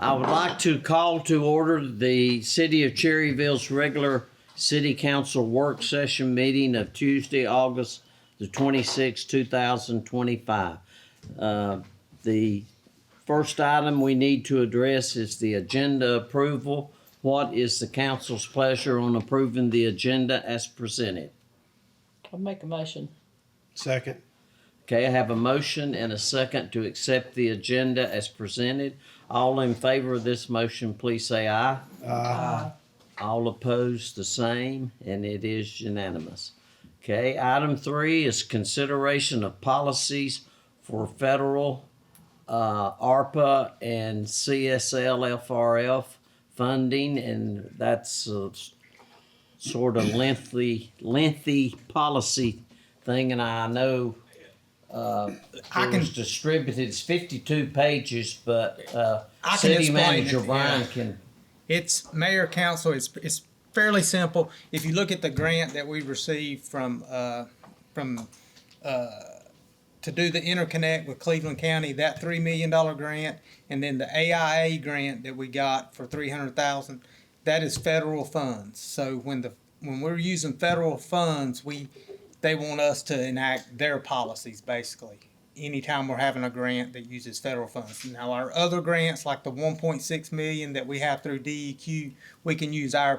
I would like to call to order the City of Cherryville's regular City Council work session meeting of Tuesday, August the 26th, 2025. The first item we need to address is the agenda approval. What is the council's pleasure on approving the agenda as presented? I'll make a motion. Second. Okay, I have a motion and a second to accept the agenda as presented. All in favor of this motion, please say aye. Aye. All opposed, the same, and it is unanimous. Okay, item 3 is consideration of policies for federal ARPA and CSL-FRF funding, and that's a sort of lengthy policy thing, and I know it was distributed. It's 52 pages, but City Manager Brian can. It's Mayor Council. It's fairly simple. If you look at the grant that we received from to do the interconnect with Cleveland County, that $3 million grant, and then the AIA grant that we got for $300,000, that is federal funds. So when we're using federal funds, they want us to enact their policies basically. Anytime we're having a grant that uses federal funds. Now our other grants, like the $1.6 million that we have through DEQ, we can use our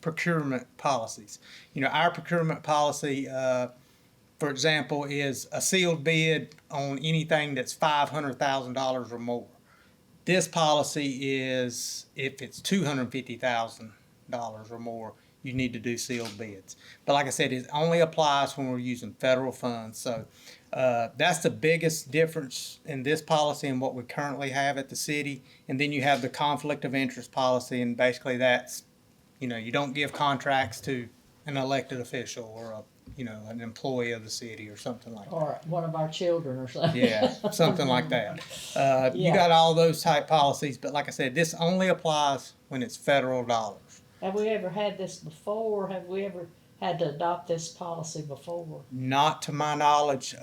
procurement policies. You know, our procurement policy, for example, is a sealed bid on anything that's $500,000 or more. This policy is if it's $250,000 or more, you need to do sealed bids. But like I said, it only applies when we're using federal funds. So that's the biggest difference in this policy and what we currently have at the city. And then you have the conflict of interest policy, and basically that's, you know, you don't give contracts to an elected official or an employee of the city or something like that. Or one of our children or something. Yeah, something like that. Yeah. You got all those type policies, but like I said, this only applies when it's federal dollars. Have we ever had this before? Have we ever had to adopt this policy before? Not to my knowledge.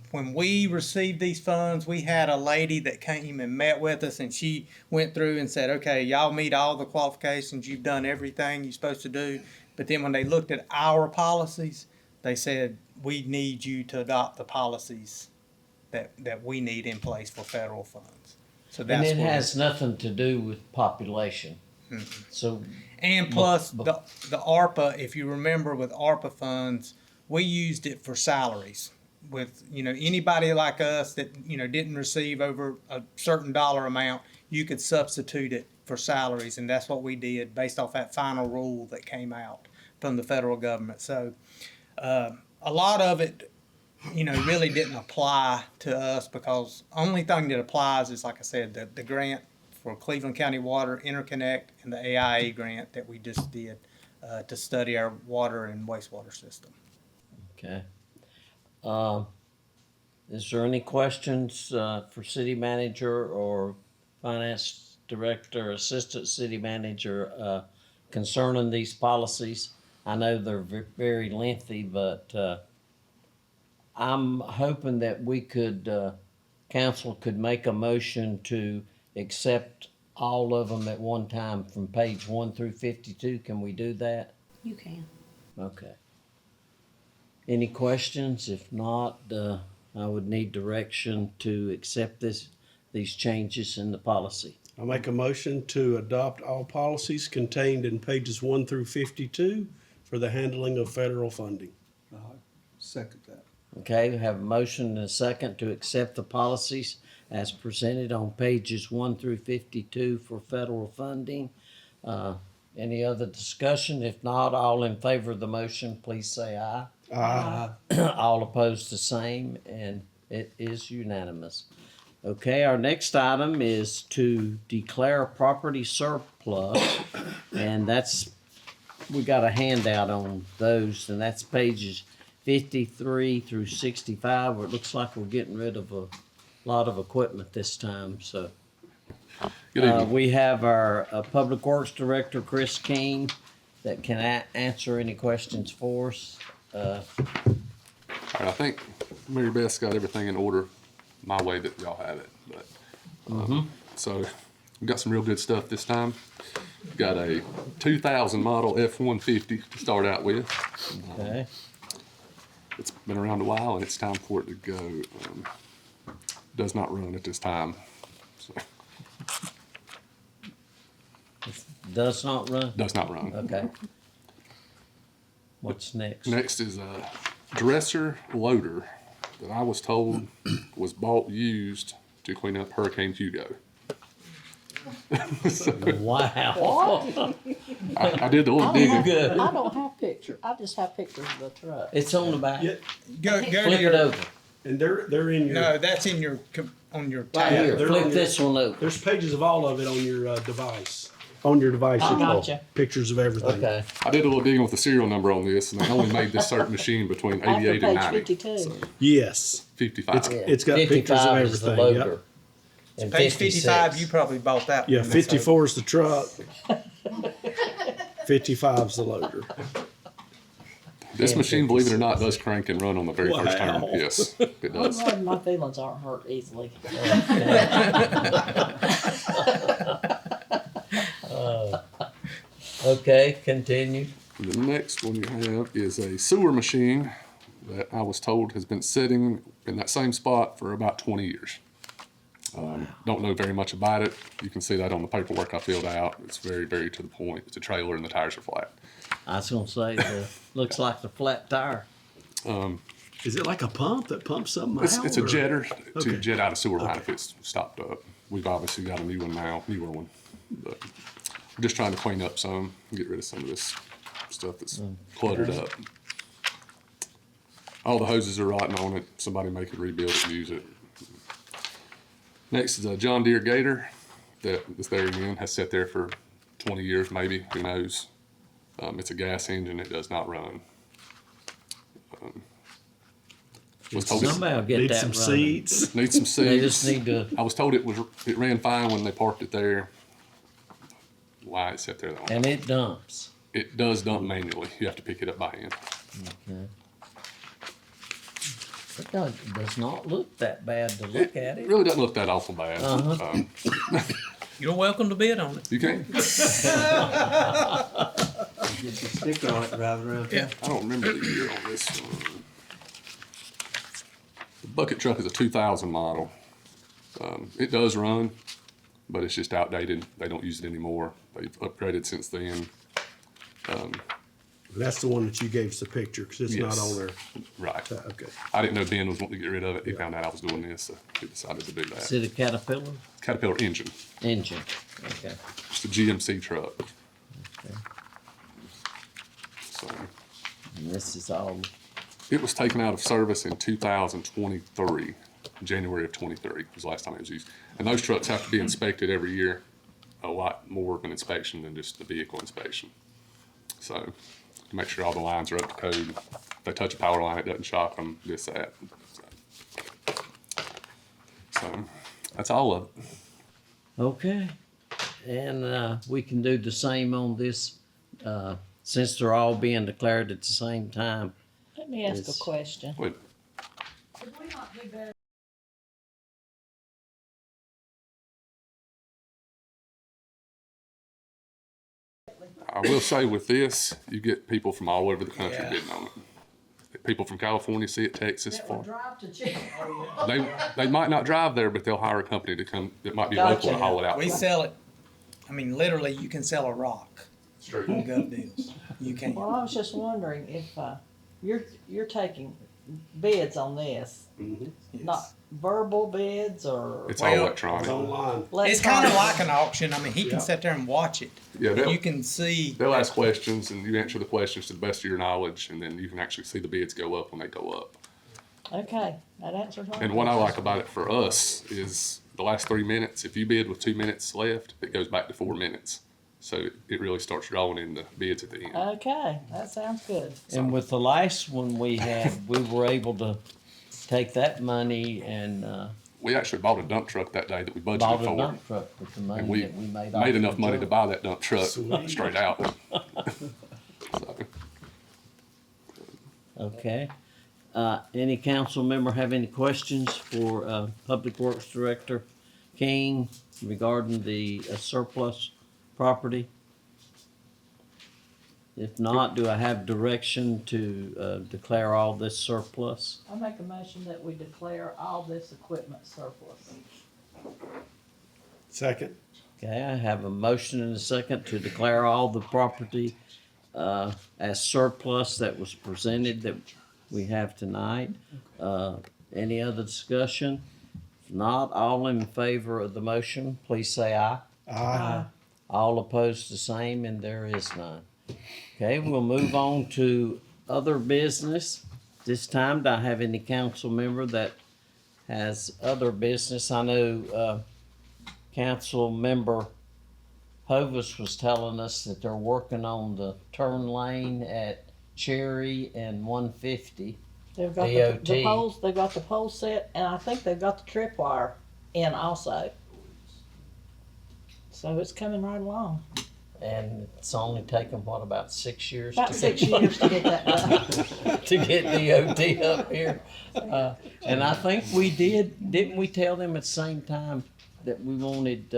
When we received these funds, we had a lady that came and met with us, and she went through and said, okay, y'all meet all the qualifications. You've done everything you're supposed to do. But then when they looked at our policies, they said, we need you to adopt the policies that we need in place for federal funds. So that's And it has nothing to do with population. Mm-hmm. So. And plus, the ARPA, if you remember with ARPA funds, we used it for salaries. With, anybody like us that, didn't receive over a certain dollar amount, you could substitute it for salaries. And that's what we did based off that final rule that came out from the federal government. So a lot of it, really didn't apply to us because only thing that applies is, like I said, the grant for Cleveland County Water Interconnect and the AIA grant that we just did to study our water and wastewater system. Okay. Is there any questions for city manager or finance director, assistant city manager concerning these policies? I know they're very lengthy, but I'm hoping that we could, council could make a motion to accept all of them at one time from page 1 through 52. Can we do that? You can. Okay. Any questions? If not, I would need direction to accept these changes in the policy. I'll make a motion to adopt all policies contained in pages 1 through 52 for the handling of federal funding. Second that. Okay, we have a motion and a second to accept the policies as presented on pages 1 through 52 for federal funding. Any other discussion? If not, all in favor of the motion, please say aye. Aye. All opposed, the same, and it is unanimous. Okay, our next item is to declare property surplus, and we got a handout on those, and that's pages 53 through 65, where it looks like we're getting rid of a lot of equipment this time. So we have our Public Works Director, Chris King, that can answer any questions for us. I think Mary Beth's got everything in order my way that y'all have it. But so we've got some real good stuff this time. We've got a 2000 model F-150 to start out with. Okay. It's been around a while and it's time for it to go. Does not run at this time. So, Does not run? does not run. Okay. What's next? Next is a dresser loader that I was told was bought used to clean up Hurricane Hugo. Wow. I did a little I digging. Good. don't have pictures, I just have pictures of the truck. It's on the back. Yeah, Go to Flip it your, over. and they're in your, no, that's in your, on your Right tab. here. they're Flip on this one over. there's pages of all of it on your device. On your device, I it's called gotcha. pictures of everything. Okay. I did a little digging with the serial number on this, and they only made this certain machine between After 88 and page 90. 52. So Yes, 55. it's got pictures of 55 is the everything. loader. Yep. And Page 56. 55, you probably bought that one. Yeah, 54 is the truck. 55 is the loader. This And machine, believe it or not, 56. does crank and run on the very first turn. Wow. Yes, it I'm does. glad my feelings aren't hurt easily. Okay, continue. The next one you have is a sewer machine that I was told has been sitting in that same spot for about 20 years. Don't know very much about it. You can see that on the paperwork I filled out. It's very, very to the point. It's a trailer and the tires are flat. I was gonna say, looks like the flat tire. Is it like a pump that pumps something It's, out? it's a or- jetter to Okay. jet out a sewer line Okay. if it's stopped up. We've obviously got a new one now, newer one. But we're just trying to clean up some, get rid of some of this stuff that's cluttered up. All the hoses are rotten on it. Somebody may could rebuild it and use it. Next is a John Deere Gator that is there again, has sat there for 20 years maybe, who knows. It's a gas engine, it does not run. Was told it Somehow get Need that some running. seats. needs some They just seats. need to, I was told it ran fine when they parked it there. Why it sat there though? and it dumps. It does dump manually. You have to pick it up by hand. Okay. It does not look that bad to look at It it. really doesn't look that awful bad. Uh-huh. You're welcome to bid on it. You can't. Get your sticker on it, drive around. Yeah. I don't remember the year on this one. The bucket truck is a 2000 model. It does run, but it's just outdated. They don't use it anymore. They've upgraded since then. That's the one that you gave us a picture because it's not Yes. on there. Right. Okay. I didn't know Ben was wanting to get rid of it. He found out I was doing this, so he decided to do Is that. it a Caterpillar Caterpillar engine. engine? Okay. It's a GMC truck. Okay. So And this is all, it was taken out of service in 2023, January of 23 was the last time it was used. And those trucks have to be inspected every year, a lot more of an inspection than just the vehicle inspection. So to make sure all the lines are up to code. If they touch a power line, it doesn't shock them, this, that. So that's all of it. okay. And, we can do the same on this, since they're all being declared at the same time. Let me ask Yes. a question. Wait, I will say with this, you get people from all over the country Yeah. bidding on it. People from California see it, Texas, Florida. drive to Cherry. They might not drive there, but they'll hire a company to come that might be Gotcha. local to haul it out. We for them. sell it, I mean, literally, you can sell a rock on Gov Deals. You can. Well, I was just wondering if, you're taking bids on this, Yes. not verbal bids or. It's Well, all electronic. It's online. It's kind of electronic? like an auction. I mean, he Yeah. can sit there and watch it. Yeah, And you can see. they'll ask questions and you answer the questions to the best of your knowledge, and then you can actually see the bids go up when they go up. Okay, that answers my. And what I question. like about it for us is the last 3 minutes. If you bid with 2 minutes left, it goes back to 4 minutes. So it really starts drawing in the bids at the end. Okay, that sounds good. And with the last one we had, we were able to take that money and, We actually bought a dump truck that day that we bought budgeted a for. dump truck with the And money we that we made. made off enough the money to truck. buy that dump truck Sweet. straight out. So, Okay. Any council member have any questions for, Public Works Director King regarding the surplus property? If not, do I have direction to declare all this surplus? I make a motion that we declare all this equipment surplus. Second. Okay, I have a motion and a second to declare all the property as surplus that was presented that we have tonight. Any other discussion? If not, all in favor of the motion, please say aye. Aye. All opposed, the same, and there is none. Okay, we'll move on to other business. This time, do I have any council member that has other business? I know Council Member Hovis was telling us that they're working on the turn lane at Cherry and 150. They've got DOT. the poles, they've got the pole set, and I think they've got the tripwire in also. So it's coming right along. And it's only taken, what, about 6 years? About 6 years to get that done. to get DOT up here. And I think we didn't we tell them at the same time that we wanted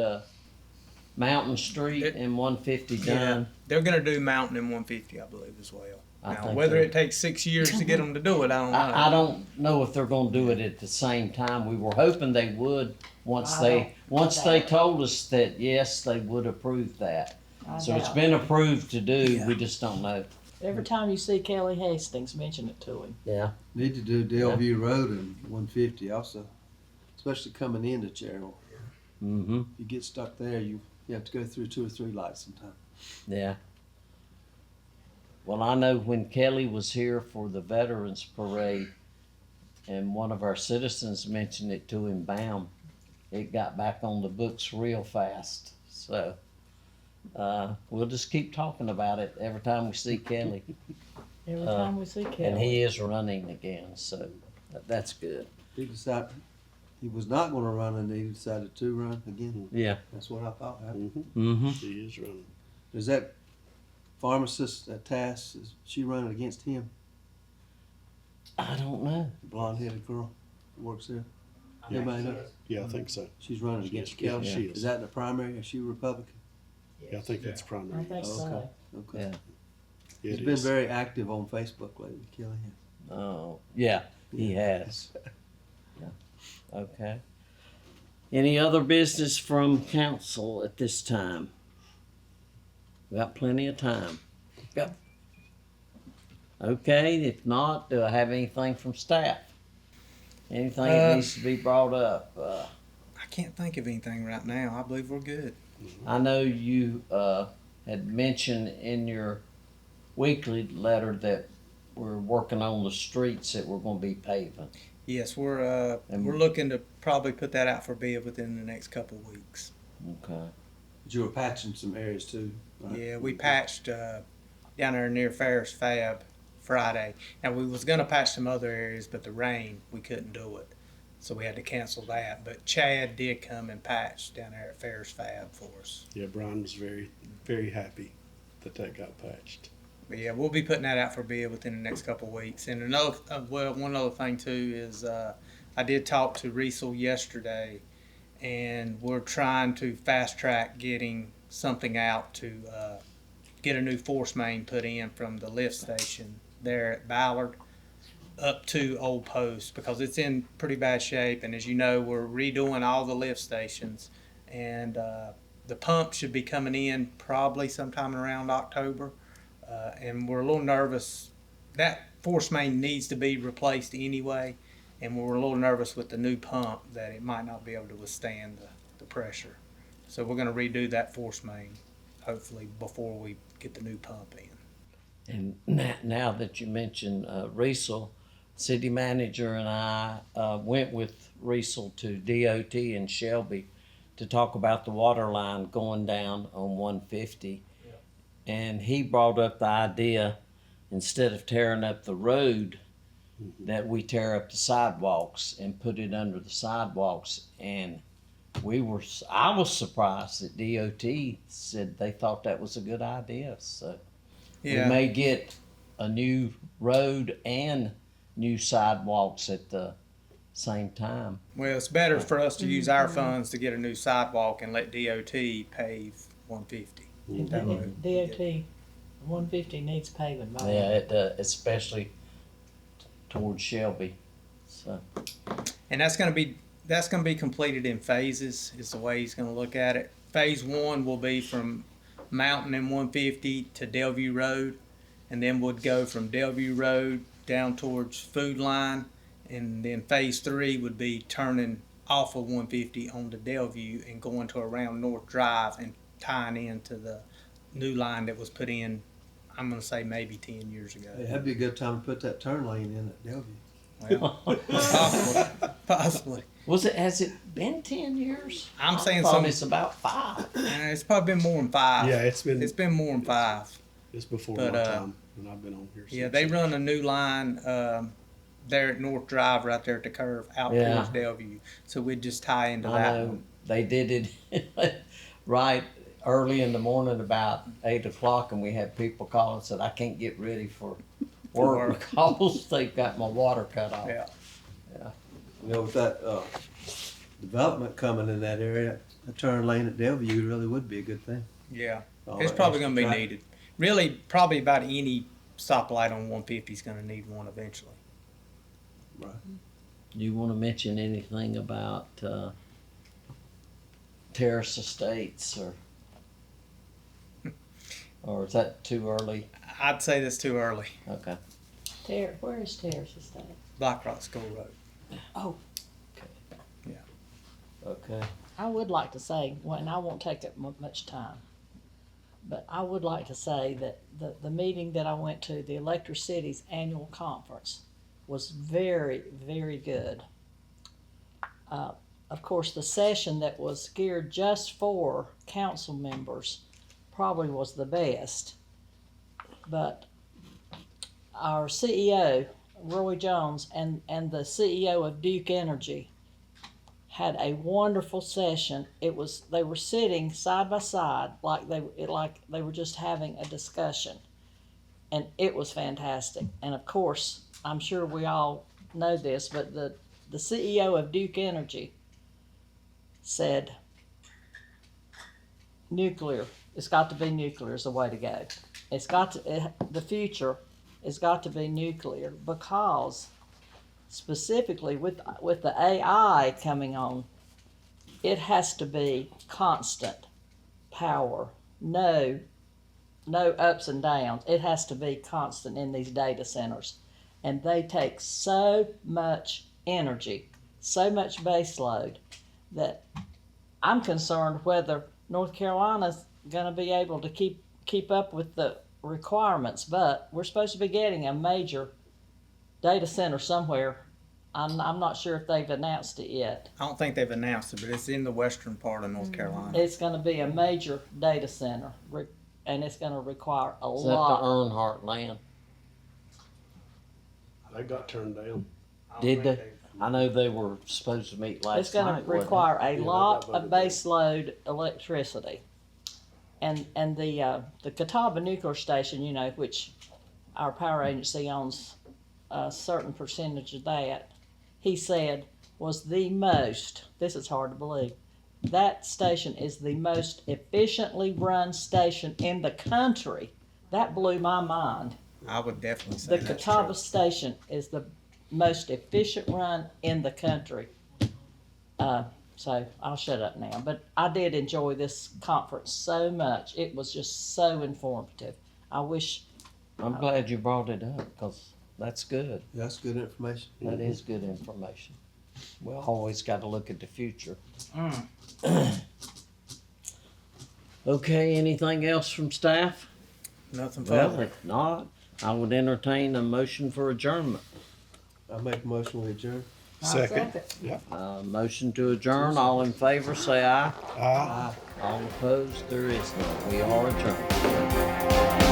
Mountain Street and 150 done? They're gonna do Mountain and 150, I believe, as well. I Now, think whether they- it takes 6 years to get them to do it, I don't know. I don't know if they're gonna do it at the same time. We were hoping they would once they told us that, yes, they would approve that. I So it's doubt. been approved to do, we just don't know. Every time you see Kelly Hastings, mention it to him. Yeah. Need to do Delview Road and 150 also, especially coming into Cherryville. Mm-hmm. If you get stuck there, you have to go through 2 or 3 lights sometimes. Yeah. Well, I know when Kelly was here for the Veterans Parade and one of our citizens mentioned it to him, bam, it got back on the books real fast. So, we'll just keep talking about it every time we see Kelly. Every time we see Kelly. And he is running again, so that's good. He decided he was not going to run, and he decided to run again. Yeah. That's what I thought happened. Mm-hmm. He is running. Is that pharmacist Tass? Is she running against him? I don't know. The blonde-headed girl who works there. Anybody know? Yeah, I think so. She's running against Yeah, Kelly. she is. Is that the primary? Is she Republican? Yeah, I think that's I primary. think so. Okay. Yeah. He's It been is. very active on Facebook lately, Kelly. Oh, yeah, he has. Yeah. Okay. Any other business from council at this time? We got plenty of time. Yep. Okay, if not, do I have anything from staff? Anything that needs to be brought up? I can't think of anything right now. I believe we're good. I know you had mentioned in your weekly letter that we're working on the streets that we're gonna be paving. Yes, we're looking to probably put that out for bid within the next couple of weeks. Okay. But you were patching some areas too, right? Yeah, we patched down there near Ferris Fab Friday. Now we was gonna patch some other areas, but the rain, we couldn't do it, so we had to cancel that. But Chad did come and patch down there at Ferris Fab for us. Yeah, Brian was very, very happy that got patched. But yeah, we'll be putting that out for bid within the next couple of weeks. And another, one other thing too is I did talk to Riesel yesterday, and we're trying to fast track getting something out to get a new force main put in from the lift station there at Ballard up to Old Post, because it's in pretty bad shape. And as you know, we're redoing all the lift stations, and the pump should be coming in probably sometime around October. And we're a little nervous. That force main needs to be replaced anyway, and we're a little nervous with the new pump that it might not be able to withstand the pressure. So we're going to redo that force main, hopefully, before we get the new pump in. And now that you mention Riesel, city manager and I went with Riesel to DOT in Shelby to talk about the water line going down on 150. And he brought up the idea, instead of tearing up the road, that we tear up the sidewalks and put it under the sidewalks. And I was surprised that DOT said they thought that was a good idea. So we may get a new road and new sidewalks at the same time. Well, it's better for us to use our funds to get a new sidewalk and let DOT pave 150. That would- DOT, 150 needs paving, by Yeah, it does, especially towards Shelby. So, And that's gonna be completed in phases, is the way he's gonna look at it. Phase 1 will be from Mountain and 150 to Delview Road, and then would go from Delview Road down towards Food Line, and then phase 3 would be turning off of 150 onto Delview and going to around North Drive and tying into the new line that was put in, I'm gonna say maybe 10 years ago. Hey, that'd be a good time to put that turn lane in at Delview. Well, possibly. has it been 10 years? I'm I saying thought some- it's about 5. It's probably been more than 5. Yeah, it's been more than 5. it's before but, my time when I've been on here. Yeah, since. they run a new line there at North Drive, right there at the curve, out Yeah. towards Delview. So we'd just tie into I that know one. they did it right early in the morning about 8 o'clock, and we had people call and said, I can't get ready for work because they've got my water cut off. Yeah. You know, with that, development coming in that area, a turn lane at Delview really would be a good thing. Yeah, All it's that probably extra going to be traffic. needed. Really, probably about any stoplight on 150 is going to need one eventually. Right. Do you want to mention anything about Terrace Estates or is that too early? I'd say that's too early. Okay. Where is Terrace Estate? Black Rock School Road. Oh, Okay. I would like to say, well, and I won't take up much time, but I would like to say that the meeting that I went to, the Electric City's annual conference, was very, very good. Of course, the session that was geared just for council members probably was the best, but our CEO, Roy Jones, and the CEO of Duke Energy had a wonderful session. They were sitting side by side like they were just having a discussion, and it was fantastic. And of course, I'm sure we all know this, but the CEO of Duke Energy said nuclear. It's got to be nuclear is the way to go. The future has got to be nuclear because specifically with the AI coming on, it has to be constant power, no ups and downs. It has to be constant in these data centers, and they take so much energy, so much base load, that I'm concerned whether North Carolina's going to be able to keep up with the requirements. But we're supposed to be getting a major data center somewhere. I'm not sure if they've announced it yet. I don't think they've announced it, but it's in the western part of North Carolina. It's going to be a major data center, and it's going to require a Is that the lot. Earnhardt land? They got turned down. Did they? I know they were supposed to meet last It's going night. to wasn't it? require a they lot got voted of base load electricity, and the Catawba nuclear station, which our power agency owns a certain percentage of that, he said was the most. This is hard to believe. That station is the most efficiently run station in the country. That blew my mind. I would definitely say The that's Catawba true. station is the most efficient run in the country. So I'll shut up now. But I did enjoy this conference so much. It was just so informative. I wish. I'm glad you brought it up because that's good. That's good information. That is good information. We always got to look at the future. Okay, anything else from staff? Nothing Well, further. if not, I would entertain a motion for adjournment. I make a motion we adjourn. Second. Motion to adjourn. All in favor, say aye. Aye. All opposed, there is none. We are adjourned.